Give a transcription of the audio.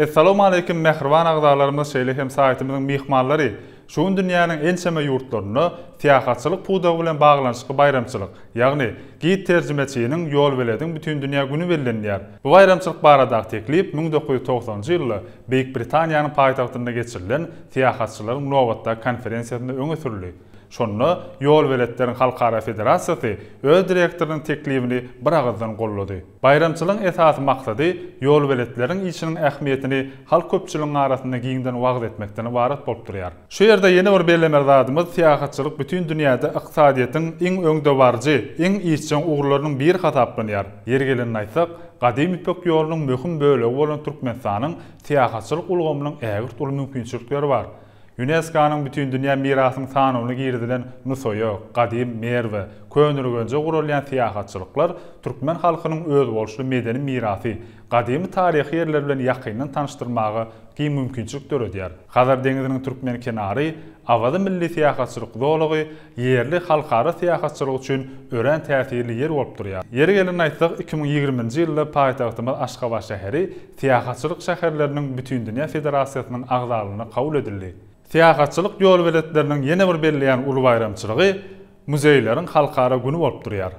Assalamu alaykum mehriban agdalarymyz şeýle hem saýtymyzyň mihmanlary. Şuň dünýäniň ençeme ýurtlaryny tiýahatçylyk pudagy bilen baglanyşyky bayramçylyk, ýagny giýit terjimeçiniň ýol belediň bütün dünýä güni bellenýär. Bu bayramçylyk barada teklip 1990-njy ýyly Beýik Britaniýanyň paýtagtynda geçirilen tiýahatçylaryň Nowatda konferensiýasynda öňe sürildi. Şonu Ýol Weletleriň Halkara Federasiýasy öz direktorynyň teklibini bir agzdan gollady. Bayramçylygyň esasy maksady ýol weletleriň işiniň ähmiýetini halk köpçüligiň arasynda giňden wagt etmekden ibaret bolup durýar. Şu ýerde ýene bir bellemerzadymyz tiýahatçylyk bütün dünýäde ykdysadyýetyň iň öňde barjy, iň işçiň ugurlarynyň biri hataplanýar. Ýeri gelenini aýtsak, gadymy İpek ýolunyň möhüm bölegi bolan Türkmenistanyň tiýahatçylyk ulgamynyň ägirt uly mümkinçilikleri bar. UNESCO'nun bütün dünya mirasının tanımını girdilen Nusoyo, Qadim, Merve, Könürgönce gurulyan tiýahatçylyklar Türkmen halkynyň öz bolşy medeni mirasy, gadymy taryhy ýerler bilen ýakyndan tanışdyrmagy giň mümkinçilik döredýär. Hazar deňiziniň türkmen kenary, awada milli tiýahatçylyk dolagy ýerli halkara tiýahatçylyk üçin ören täsirli ýer bolup durýar. Ýeri gelenini aýtsak, 2020-nji ýylda paýtagtymyz Aşgabat şäheri tiýahatçylyk şäherleriniň bütün dünýä federasiýasynyň agdalygyna kabul edildi. Tiýahatçylyk ýol weletlerining ýene bir belleýän uly bayramçylygy muzeýleriň halkara güni bolup durýar.